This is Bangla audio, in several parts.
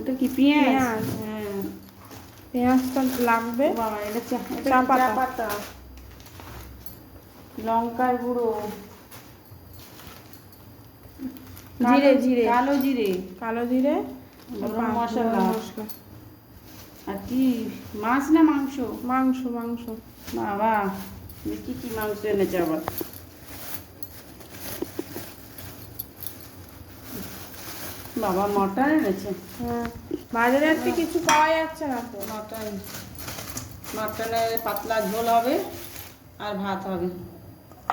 এটা কি পেঁয়াজ? পেঁয়াজ, হ্যাঁ, পেঁয়াজটা লাগবে। বাবা এটা চা চা পাতা, পাতা, লঙ্কার গুঁড়ো, জিরে, জিরে, কালো জিরে, কালো জিরে, গরম মশলা, মশলা। আর কি মাছ না মাংস? মাংস, মাংস। বাবা কি কি মাংস এনেছে আবার। বাবা মটন এনেছে। হ্যাঁ, বাজারে আজকে কিছু পাওয়া যাচ্ছে না তো। মটন, মটনের পাতলা ঝোল হবে আর ভাত হবে,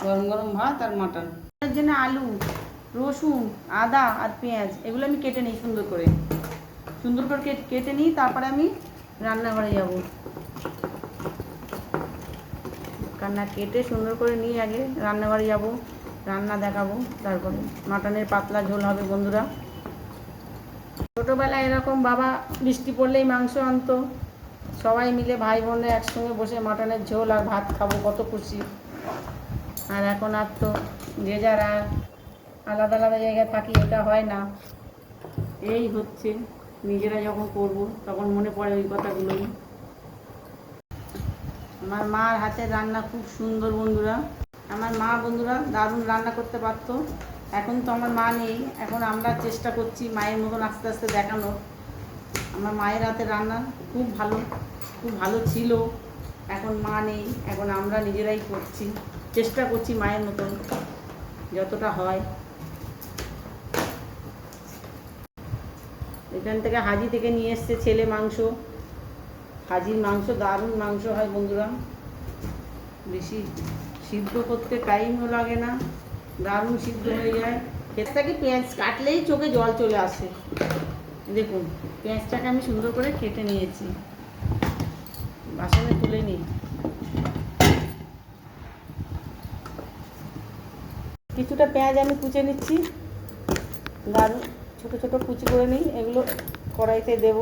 গরম গরম ভাত আর মটন। এর জন্য আলু, রসুন, আদা আর পেঁয়াজ এগুলো আমি কেটে নিই সুন্দর করে, সুন্দর করে কেটে নিই। তারপরে আমি রান্নাঘরে যাব, রান্না কেটে সুন্দর করে নিই, আগে রান্নাঘরে যাব, রান্না দেখাবো। তারপরে মাটনের পাতলা ঝোল হবে বন্ধুরা। ছোটোবেলায় এরকম বাবা বৃষ্টি পড়লেই মাংস আনতো, সবাই মিলে ভাই বোনরা একসঙ্গে বসে মাটনের ঝোল আর ভাত খাবো, কত খুশি। আর এখন আর তো যে যারা আলাদা আলাদা জায়গায় থাকি, এটা হয় না। এই হচ্ছে, নিজেরা যখন করবো তখন মনে পড়ে ওই কথাগুলোই। আমার মার হাতের রান্না খুব সুন্দর বন্ধুরা। আমার মা বন্ধুরা দারুণ রান্না করতে পারতো। এখন তো আমার মা নেই, এখন আমরা চেষ্টা করছি মায়ের মতন আস্তে আস্তে দেখানোর। আমার মায়ের হাতের রান্না খুব ভালো, খুব ভালো ছিল। এখন মা নেই, এখন আমরা নিজেরাই করছি, চেষ্টা করছি মায়ের মতন যতটা হয়। এখান থেকে হাজি থেকে নিয়ে এসছে ছেলে মাংস। হাজির মাংস দারুণ মাংস হয় বন্ধুরা, বেশি সিদ্ধ করতে টাইমও লাগে না, দারুণ সিদ্ধ হয়ে যায়। খেতে পেঁয়াজ কাটলেই চোখে জল চলে আসে। দেখুন পেঁয়াজটাকে আমি সুন্দর করে কেটে নিয়েছি, বাসনে তুলে নিই। কিছুটা পেঁয়াজ আমি কুচে নিচ্ছি, দারুণ ছোটো ছোটো কুচি করে নিই, এগুলো কড়াইতে দেব।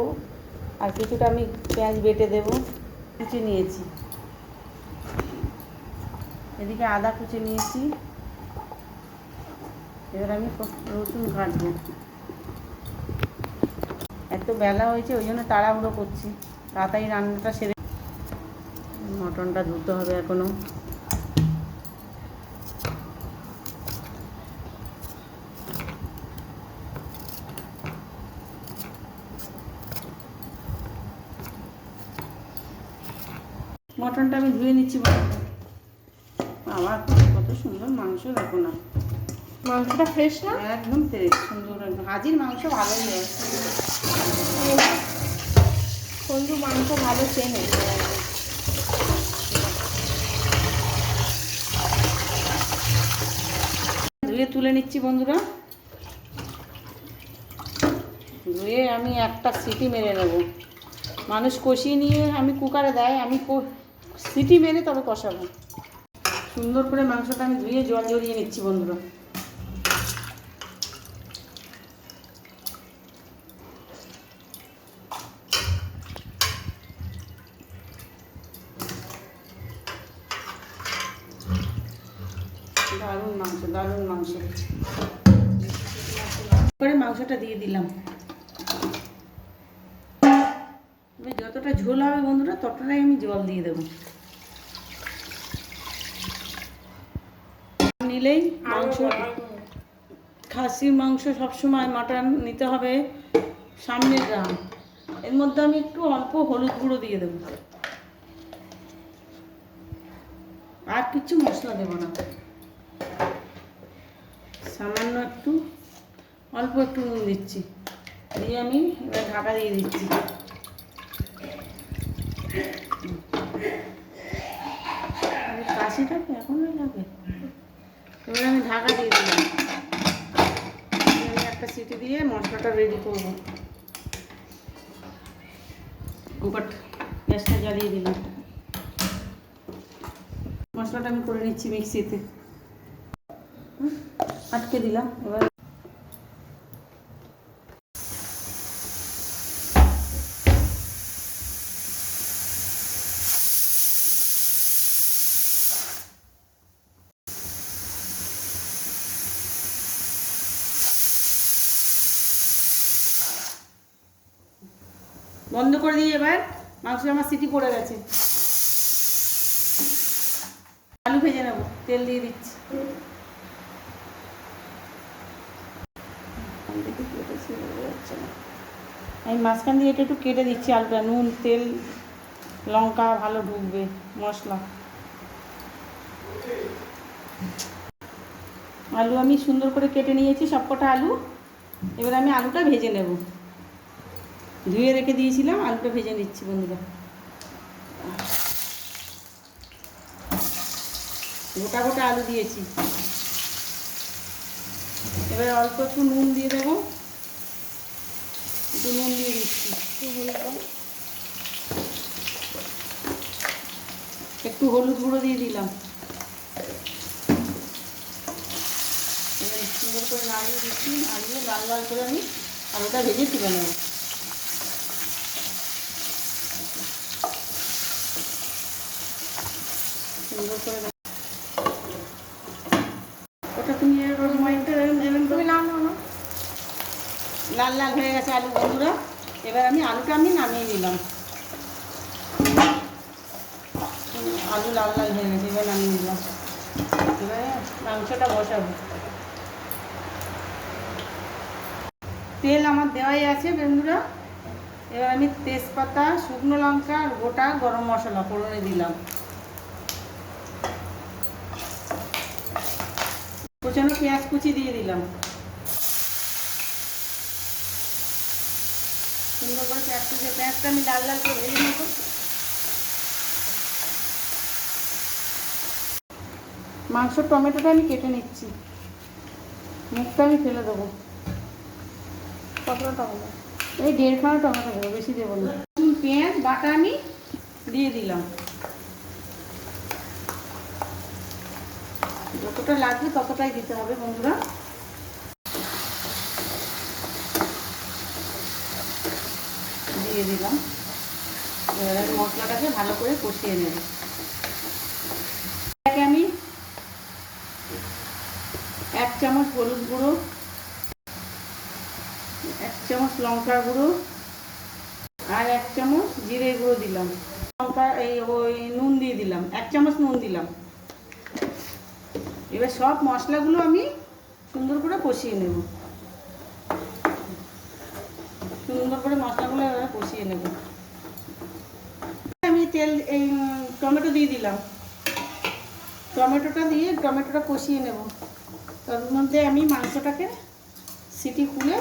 আর কিছুটা আমি পেঁয়াজ বেটে দেব, কুচে নিয়েছি। এদিকে আদা কুচে নিয়েছি, এবার আমি রসুন কাটবো। এত বেলা হয়েছে ওই জন্য তাড়াহুড়ো করছি, তাড়াতাড়ি রান্নাটা সেরে। মটনটা ধুতে হবে এখনো। মটনটা আমি ধুয়ে নিচ্ছি। আবার কত সুন্দর মাংস, দেখো না মাংসটা ফ্রেশ না? একদম ফ্রেশ, সুন্দর। হাজির মাংস ভালোই হয়, সঞ্জু মাংস ভালো চেনে। ধুয়ে তুলে নিচ্ছি বন্ধুরা। ধুয়ে আমি একটা সিটি মেরে নেব। মানুষ কষিয়ে নিয়ে আমি কুকারে দেয়, আমি সিটি মেরে তবে কষাবো। সুন্দর করে মাংসটা আমি ধুয়ে জল ঝরিয়ে নিচ্ছি বন্ধুরা। দারুণ মাংস, দারুণ মাংস। করে মাংসটা দিয়ে দিলাম। এবার যতটা ঝোল হবে বন্ধুরা ততটাই আমি জল দিয়ে দেবো। নিলেই মাংস, খাসির মাংস সবসময় মাটন নিতে হবে সামনের গ্রাম। এর মধ্যে আমি একটু অল্প হলুদ গুঁড়ো দিয়ে দেবো, আর কিছু মশলা দেবো না। সামান্য একটু অল্প একটু নুন দিচ্ছি, দিয়ে আমি এবার ঢাকা দিয়ে দিচ্ছি। কাশিটা কি এখনই লাগে? এবার আমি ঢাকা দিয়ে দিলাম, আমি একটা সিটি দিয়ে মশলাটা রেডি করবো। কুকার গ্যাসটা জ্বালিয়ে দিলাম, মশলাটা আমি করে নিচ্ছি মিক্সিতে, আটকে দিলাম। এবার বন্ধ করে দিয়ে এবার মাংস আমার সিটি পড়ে গেছে। আলু ভেজে নেবো, তেল দিয়ে দিচ্ছি। আমি মাঝখান দিয়ে এটা একটু কেটে দিচ্ছি আলুটা, নুন তেল লঙ্কা ভালো ঢুকবে মশলা। আলু আমি সুন্দর করে কেটে নিয়েছি সবকটা আলু। এবার আমি আলুটা ভেজে নেব, ধুয়ে রেখে দিয়েছিলাম, আলুটা ভেজে নিচ্ছি বন্ধুরা। গোটা গোটা আলু দিয়েছি। এবার অল্প একটু নুন দিয়ে দেবো, একটু নুন দিয়ে দিচ্ছি, একটু হলুদ গুঁড়ো দিয়ে দিলাম। এবার সুন্দর করে নাড়িয়ে দিচ্ছি, নাড়িয়ে লাল লাল করে আমি আলুটা ভেজে তুলে নেব। সুন্দর করে ওটা তুমি তুমি নাম না। লাল লাল হয়ে গেছে আলু বন্ধুরা। এবার আলুটা নামিয়ে নিলাম। আলু লাল লাল হয়ে গেছে, এবার নামিয়ে নিলাম। এবারে মাংসটা বসাবো। তেল আমার দেওয়াই আছে বন্ধুরা। এবার আমি তেজপাতা, শুকনো লঙ্কা আর গোটা গরম মশলা ফোড়নে দিলাম। কুচানো পেঁয়াজ কুচি দিয়ে দিলাম। সুন্দর করে পেঁয়াজটা আমি লাল লাল করে ভেজে নেব। মাংসর টমেটোটা আমি কেটে নিচ্ছি, মুখটা আমি ফেলে দেবো। কতটা টমেটো? এই 1.5 টমেটো দেবো, বেশি দেবো না। পেঁয়াজ বাটা আমি দিয়ে দিলাম, যতটা লাগবে ততটাই দিতে হবে বন্ধুরা। দিয়ে দিলাম। এবার আমি মশলাটাকে ভালো করে কষিয়ে নেব। এটাকে আমি 1 চামচ হলুদ গুঁড়ো, 1 চামচ লঙ্কার গুঁড়ো আর 1 চামচ জিরে গুঁড়ো দিলাম। ওই নুন দিয়ে দিলাম, 1 চামচ নুন দিলাম। এবার সব মশলাগুলো আমি সুন্দর করে কষিয়ে নেব। সুন্দর করে মশলাগুলো এবার কষিয়ে নেব। আমি টমেটো দিয়ে দিলাম। টমেটোটা কষিয়ে নেব। তার মধ্যে আমি মাংসটাকে সিটি খুলে,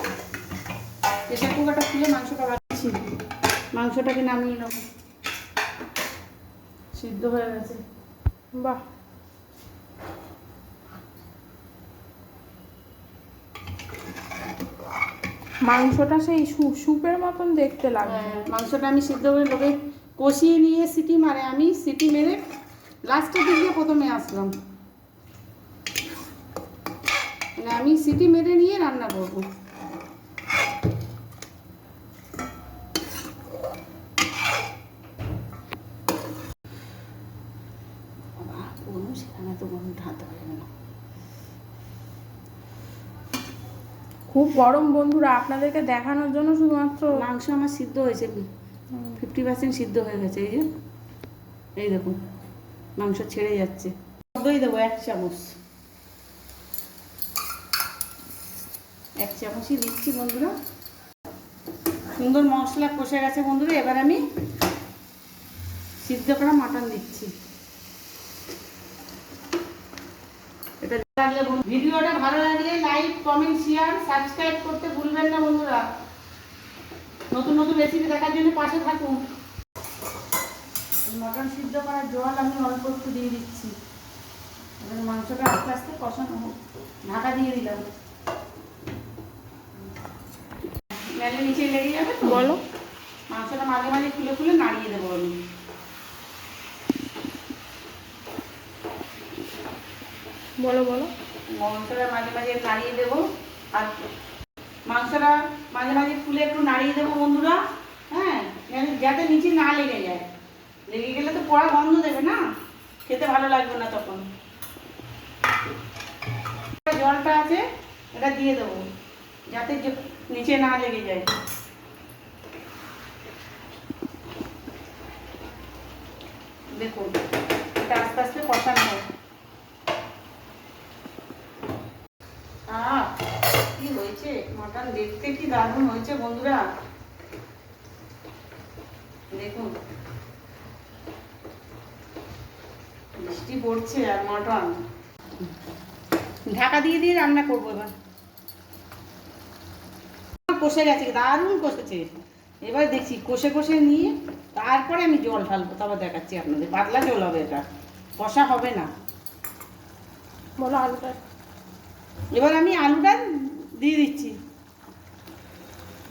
প্রেসার কুকারটা খুলে মাংসটা রাখছি। মাংসটাকে নামিয়ে নেব, সিদ্ধ হয়ে গেছে। বাহ, মাংসটা সেই স্যুপের মতন দেখতে লাগে। মাংসটা আমি সিদ্ধ করে লোকে কষিয়ে নিয়ে সিটি মারে, আমি সিটি মেরে লাস্টের দিকে প্রথমে আসলাম। মানে আমি সিটি মেরে নিয়ে রান্না করব। সেখানে তো কোনো ঢালতে পারবে না। খুব গরম বন্ধুরা, আপনাদেরকে দেখানোর জন্য শুধুমাত্র। মাংস আমার সিদ্ধ হয়েছে, 50% সিদ্ধ হয়ে গেছে। এই দেখুন মাংস ছেড়ে যাচ্ছে। দই দেবো 1 চামচ, 1 চামচই দিচ্ছি বন্ধুরা। সুন্দর মশলা কষে গেছে বন্ধুরা। এবার আমি সিদ্ধ করা মাটন দিচ্ছি। এটা লাগলে ভিডিওটা ভালো লাগলে লাইক কমেন্ট শেয়ার সাবস্ক্রাইব করতে ভুলবেন না বন্ধুরা। নতুন নতুন রেসিপি দেখার জন্য পাশে থাকুন। মটন সিদ্ধ করার জল আমি অল্প একটু দিয়ে দিচ্ছি। এবার মাংসটা আস্তে আস্তে কষানো হোক, ঢাকা দিয়ে দিলাম। মেলে নিচে লেগে যাবে তো, বলো। মাংসটা মাঝে মাঝে খুলে খুলে নাড়িয়ে দেবো আমি। বলো বলো। মাংসটা মাঝে মাঝে নাড়িয়ে দেবো, আর মাংসটা মাঝে মাঝে খুলে একটু নাড়িয়ে দেবো বন্ধুরা। হ্যাঁ, যাতে নিচে না লেগে যায়। লেগে গেলে তো পোড়া গন্ধ দেবে না, খেতে ভালো লাগবে না তখন। জলটা আছে এটা দিয়ে দেবো, যাতে নিচে না লেগে যায়। বন্ধুরা, দেখুন বৃষ্টি পড়ছে আর মটন ঢাকা দিয়ে দিয়ে রান্না করবো। এবার কষে গেছে, দারুণ কষেছে। এবার দেখছি কষে কষে নিয়ে তারপরে আমি জল ঢালবো, তারপর দেখাচ্ছি আপনাদের। পাতলা জল হবে, এটা কষা হবে না। বলো আলুটা। এবার আমি আলুটা দিয়ে দিচ্ছি,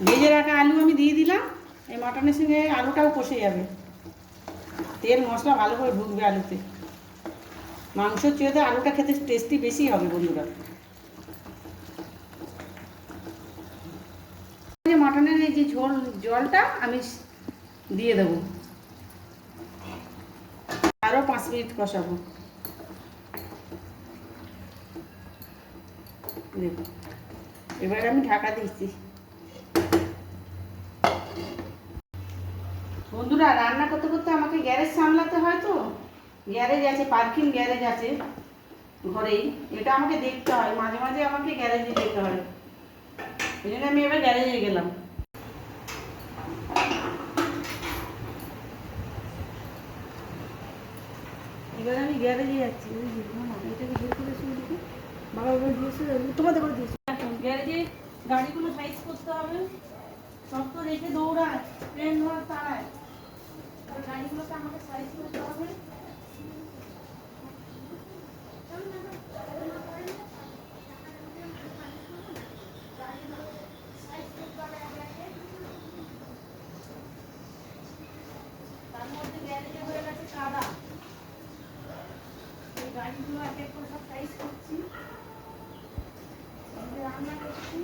ভেজে রাখা আলু আমি দিয়ে দিলাম। এই মটনের সঙ্গে আলুটাও কষে যাবে, তেল মশলা ভালো করে ঢুকবে আলুতে। মাংসর চেয়েতে আলুটা খেতে টেস্টি বেশি হবে বন্ধুরা। মটনের এই যে জলটা আমি দিয়ে দেবো, আরও 5 মিনিট কষাবো। দেখুন এবার আমি ঢাকা দিচ্ছি। বন্ধুরা, রান্না করতে করতে আমাকে গ্যারেজ সামলাতে হয়, তো গ্যারেজ আছে, পার্কিং গ্যারেজ আছে ঘরেই, এটা আমাকে দেখতে হয়। মাঝে মাঝে আমাকে গ্যারেজে যেতে হয়, এই জন্য আমি এবার গ্যারেজে গেলাম। এবার আমি গ্যারেজে যাচ্ছি। এটাকে বের করে শুনছি, বাবা ওগুলো দিয়েছে, তোমাদের করে দিয়েছে। এখন গ্যারেজে গাড়িগুলো সাইজ করতে হবে, সব তো রেখে দৌড়ায়, ট্রেন ধরার তারায়। গাড়িগুলোকে আমাকে সাইজ করতে হবে। তার মধ্যে গ্যারেজে হয়ে গেছে কাদা, এই গাড়িগুলো এক এক করে সব সাইজ করছি, রান্না করছি।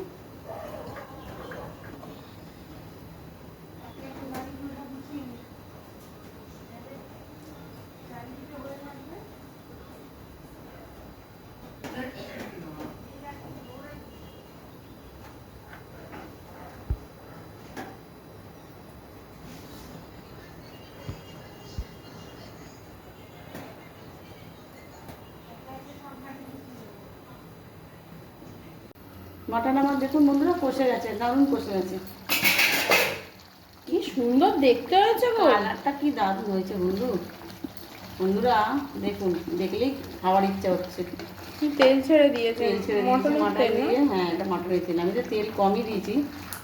মটন আমার দেখুন বন্ধুরা কষে গেছে, দারুণ কষে গেছে। কি সুন্দর দেখতে হয়েছে গো, কালারটা কি দারুণ হয়েছে বন্ধুরা দেখুন, দেখলেই খাওয়ার ইচ্ছা হচ্ছে। তেল ছেড়ে দিয়েছে, তেল ছেড়ে দিয়েছি মটনের মটন তেল না? দিয়ে। হ্যাঁ, এটা মটনের তেল, আমি তো তেল কমই দিয়েছি।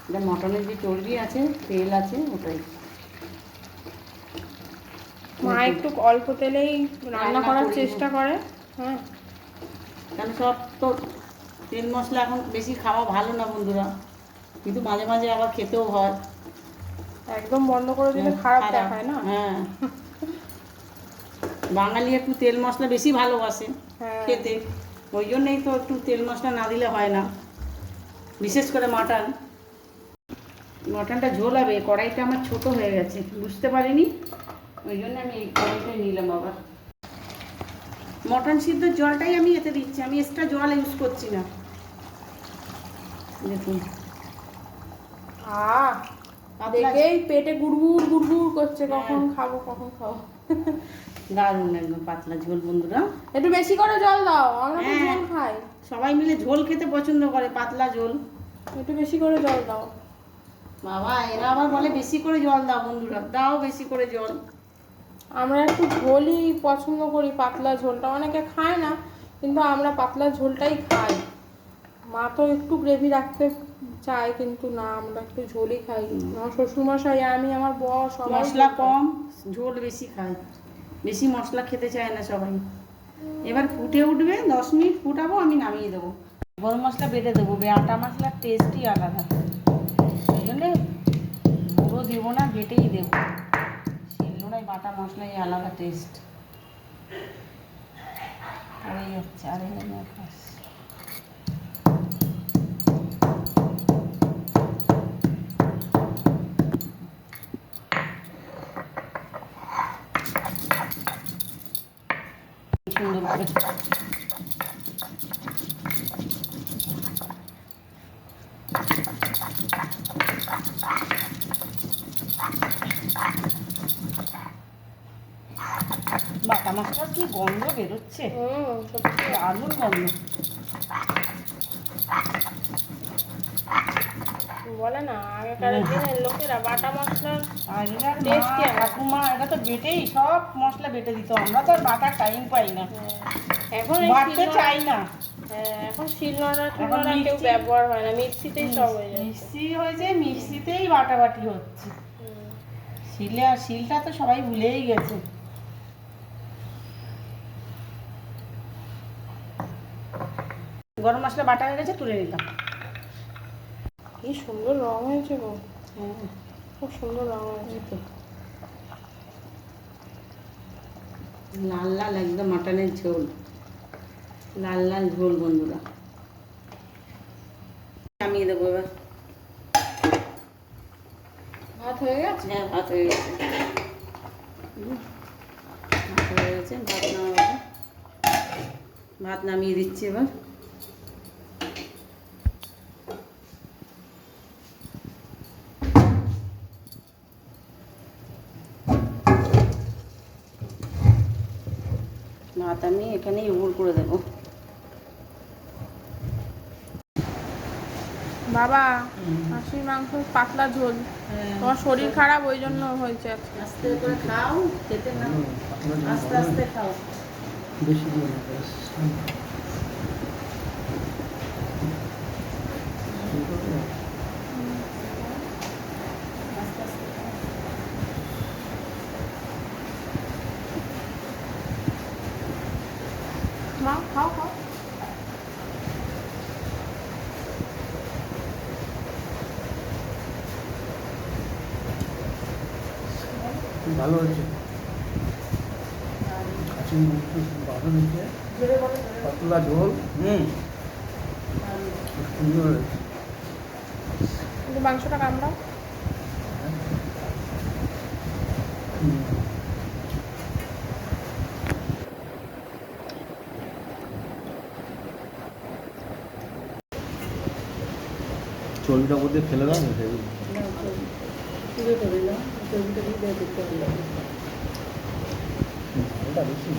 এটা মটনের যে চর্বি আছে, তেল আছে, ওটাই। মা একটু অল্প তেলেই রান্না করার চেষ্টা করে। হ্যাঁ, কারণ সব তো তেল মশলা এখন বেশি খাওয়া ভালো না বন্ধুরা, কিন্তু মাঝে মাঝে আবার খেতেও হয়। একদম বন্ধ করে দিলে খারাপ দেখায় না। হ্যাঁ, বাঙালি একটু তেল মশলা বেশি ভালোবাসে হ্যাঁ। খেতে, ওই জন্যই তো একটু তেল মশলা না দিলে হয় না। বিশেষ করে মটনটা ঝোল হবে। কড়াইটা আমার ছোট হয়ে গেছে, বুঝতে পারিনি, ওই জন্য আমি এই কড়াইটাই নিলাম। আবার মটন সিদ্ধর জলটাই আমি এতে দিচ্ছি, আমি এক্সট্রা জল ইউজ করছি না। দেখুন দেখেই পেটে গুড়গুড় গুড়গুড় করছে, কখন খাবো কখন খাবো। দারুণ একদম পাতলা ঝোল বন্ধুরা। একটু বেশি করে জল দাও, আমরা তো হ্যাঁ। ঝোল খাই। সবাই মিলে ঝোল খেতে পছন্দ করে, পাতলা ঝোল। একটু বেশি করে জল দাও। বাবা, এরা আবার বলে বেশি করে জল দাও। বন্ধুরা, দাও বেশি করে জল। আমরা একটু ঝোলই পছন্দ করি, পাতলা ঝোলটা অনেকে খায় না, কিন্তু আমরা পাতলা ঝোলটাই খাই। মা তো একটু গ্রেভি রাখতে চায়, কিন্তু না, আমরা একটু ঝোলই খাই। আমার শ্বশুরমশাই, আমি, আমার বর সবাই মশলা কম, ঝোল বেশি খায়, বেশি মশলা খেতে চায় না সবাই। এবার ফুটে উঠবে, 10 মিনিট ফুটাবো, আমি নামিয়ে দেবো। গরম মশলা বেটে দেবো, আটা মশলার টেস্টই আলাদা, এই জন্যে গুঁড়ো দেবো না, বেটেই দেবো। শিলনোড়ায় বাটা মশলাই আলাদা টেস্ট। পড়ে যাচ্ছে আরে সুন্দর করে বাটা মাছটার কি গন্ধ বেরোচ্ছে, দারুণ গন্ধ। বলে না আগেকার দিনের লোকেরা বাটা মশলা আগেকার মা টেস্টি ঠাকুমা এটা তো বেটেই সব মশলা বেটে দিত, আমরা তো আর বাটার টাইম পাই না, এখন এই বাটতে চাই না। এখন শিলনোড়া এখন কেউ মিক্সি- ব্যবহার হয় না, মিক্সিতেই সব হয়ে যাচ্ছে। মিক্সি হয়েছে, মিক্সিতেই বাটাবাটি হচ্ছে, শিলে আর শিলটা তো সবাই ভুলেই গেছে। গরম মশলা বাটা হয়ে গেছে, তুলে নিতাম। কি সুন্দর রং হয়েছে গো, হ্যাঁ খুব সুন্দর রং হয়েছে। এই তো লাল লাল একদম মাটনের ঝোল, লাল লাল ঝোল বন্ধুরা। নামিয়ে দেবো এবার। ভাত হয়ে গেছে? হ্যাঁ ভাত হয়ে গেছে, ভাত হয়ে গেছে, ভাত নামাবো, ভাত নামিয়ে দিচ্ছি এবার। ভাত আমি এখানেই উবুর করে দেবো। বাবা খাসির মাংস পাতলা ঝোল, তোমার শরীর খারাপ ওই জন্য হয়েছে আজকে। আস্তে করে খাও, খেতে না আস্তে আস্তে খাও। বেশি দিও না ব্যাস। আস্তে আস্তে খাও। মা খাও খাও। ভালো হয়েছে, খাসির মাংস ভালো হয়েছে, জোরে বলো, জোরে বলো। পাতলা ঝোল, খুব সুন্দর হয়েছে। কিন্তু মাংসটা কামড়াও। হুম। চর্বিটা মধ্যে ফেলে দাও না, ফেলে দাও, চর্বি। তুলে করে দাও, চর্বিটা দিয়ে দেখতে ভালো লাগে। ভালোটা বেশি